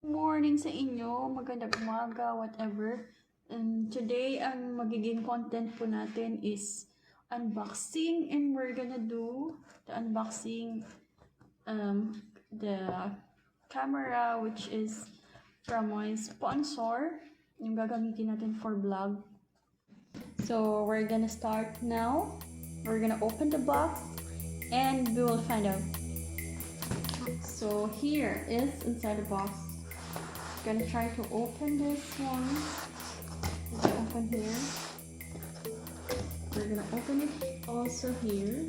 Morning sa inyo, magandang umaga, whatever. And today, ang magiging content po natin is unboxing, and we're gonna do the unboxing the camera, which is from my sponsor, yung gagamitin natin for vlog. So we're gonna start now. We're gonna open the box and we will find out. So here is inside the box. Gonna try to open this one. Open here. We're gonna open it also here.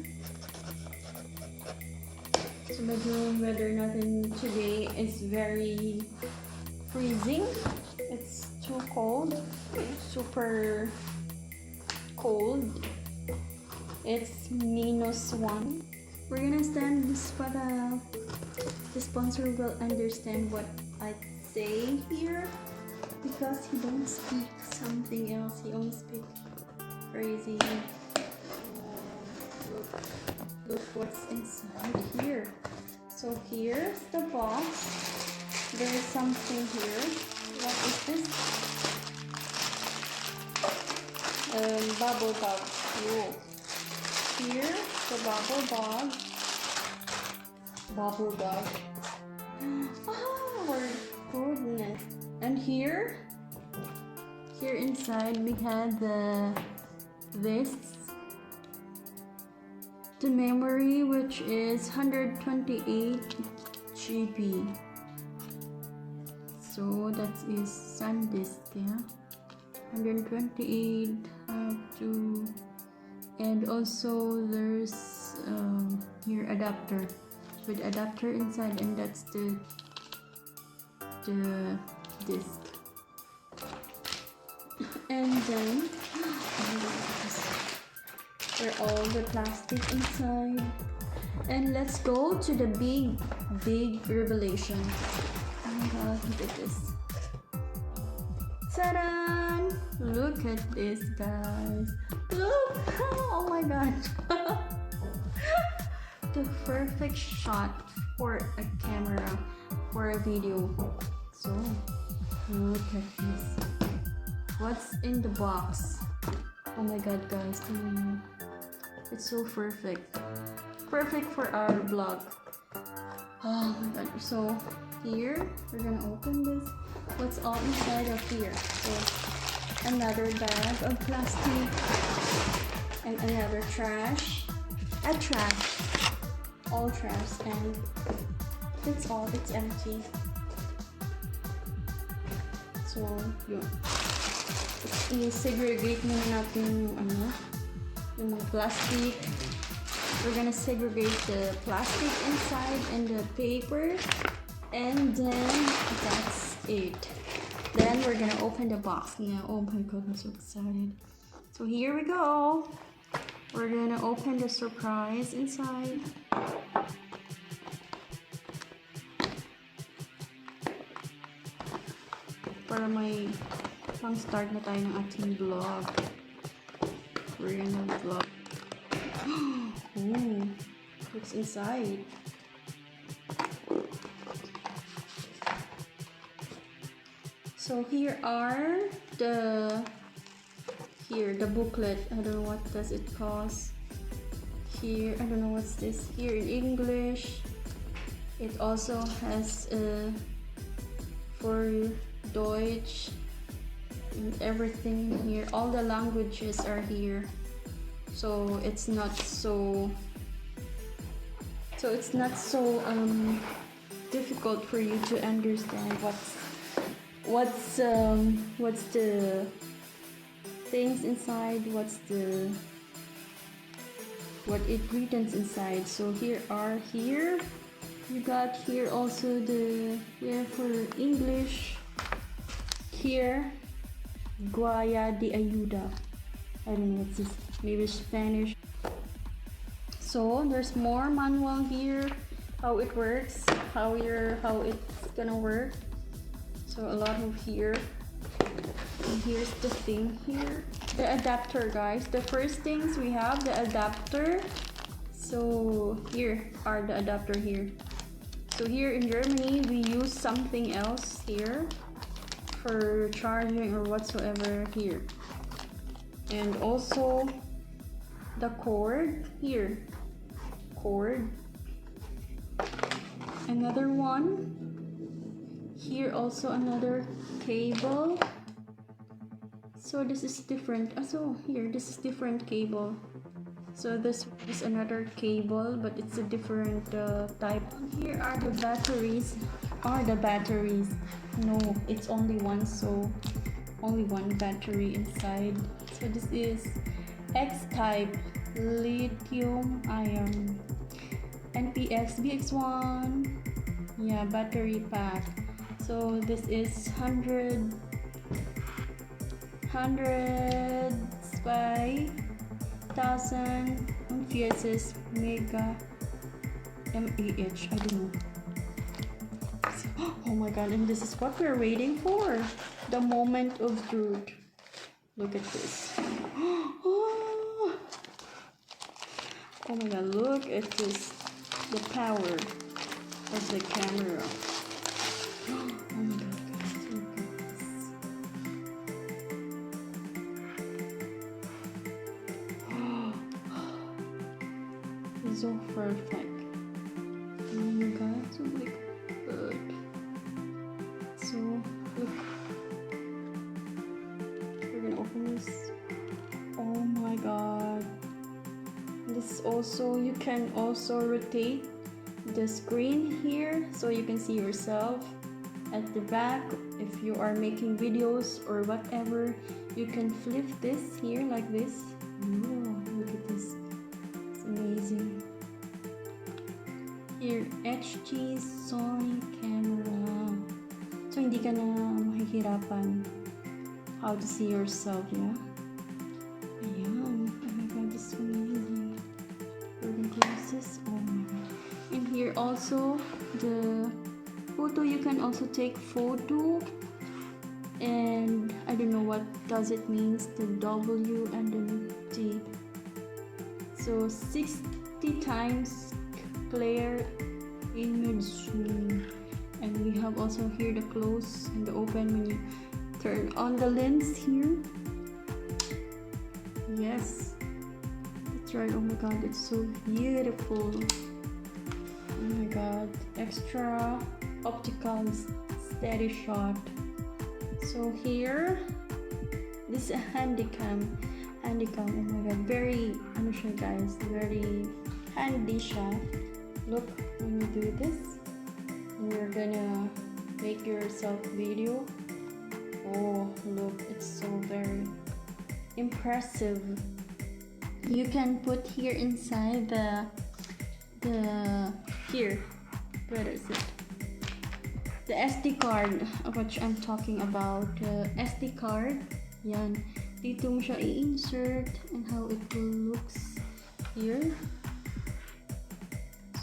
So medyo weather natin today is very freezing. It's too cold. Super cold. It's -1. We're gonna stand this para the sponsor will understand what I say here, because he don't speak something else, he only speak crazy. Look what's inside here. So here's the box. There's something here. What is this? Bubble bag. Whoa. Here the bubble bag. Bubble bag. Goodness. And here inside we had the memory, which is 128 GB. So that is SanDisk, yeah. 128 and also there's here adapter with adapter inside, and that's the disc. And then there are all the plastic inside, and let's go to the big revelation. Oh my god, look at this. Ta-da! Look at this, guys. Look! Oh my god. The perfect shot for a camera, for a video. So look at this. What's in the box? Oh my god, guys, it's so perfect for our vlog. Oh my god. So here we're gonna open this. What's all inside of here? So another bag of plastic and another trash, all trash, and that's all. It's empty. So yun, i-segregate muna natin yung plastic. We're gonna segregate the plastic inside and the paper, and then that's it. Then we're gonna open the box now. Oh my god, I'm so excited. So here we go. We're gonna open the surprise inside. Para may pang-start na tayo ng ating vlog. We're gonna vlog. Ooh, what's inside? So here are the booklet. I don't know what does it cost. Here, I don't know what's this. Here in English. It also has for Deutsch and everything here. All the languages are here. So it's not so difficult for you to understand what's the things inside, what ingredients inside. So here you got here also the for English. Here Guaya de Ayuda. I don't know what's this, maybe Spanish. So there's more manual here, how it works, how it's gonna work. So a lot of here. And here's the thing here, the adapter, guys. The first things we have the adapter. So here are the adapter here. So here in Germany, we use something else here for charging or whatsoever here. And also the cord here. Cord. Another one. Here also another cable. So this is different. So here, this is different cable. So this is another cable, but it's a different type. Here are the batteries. No, it's only one, so only one battery inside. So this is X-type lithium ion NPX BX1. Yeah, battery pack. So this is 100 by 1000 amperes mega mAh. I don't know. Oh my god, and this is what we're waiting for. The moment of truth. Look at this. Oh my god, look at this. The power of the camera. Oh my god, guys, look at this. It's so perfect. Oh my god, so good. So look, we're gonna open this. Oh my god, this is also, you can also rotate the screen here so you can see yourself at the back. If you are making videos or whatever, you can flip this here like this. Oh, look at this, it's amazing. Here, HD Sony camera. So hindi ka na mahihirapan how to see yourself, yeah? Ayan. Oh my god, this is amazing. We're gonna close this. Oh my god. And here also, the photo, you can also take photo. And I don't know what does it means, the W and the T. So 60 times clear image zoom. And we have also here the close and the open when you turn on the lens here. Yes, that's right. Oh my god, it's so beautiful. Oh my god, extra optical steady shot. So here, this is a handycam. Oh my god, very, ano siya guys, very handy siya. Look, when you do this, you're gonna make yourself video. Oh look, it's so very impressive. You can put here inside the here, where is it, the SD card, which I'm talking about. SD card, yan, dito mo siya i-insert and how it will looks here.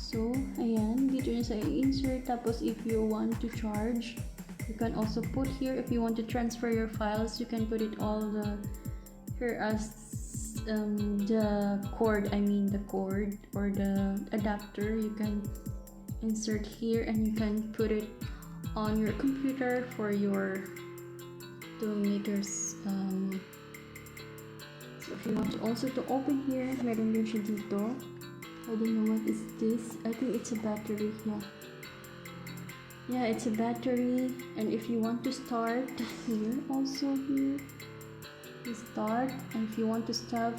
So, ayan, dito niya sa i-insert. Tapos, if you want to charge, you can also put here. If you want to transfer your files, you can put it all here as the cord. I mean, the cord or the adapter. You can insert here, and you can put it on your computer for your to make your. So, if you want to also to open here, meron din siya dito. I don't know what is this. I think it's a battery. Yeah, it's a battery. And if you want to start here, also here, you start. And if you want to stop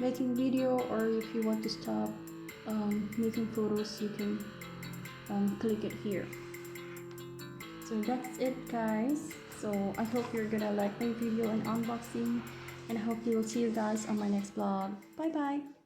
making video, or if you want to stop making photos, you can click it here. So that's it, guys. So I hope you're gonna like my video and unboxing, and I hope you will see you guys on my next vlog. Bye bye.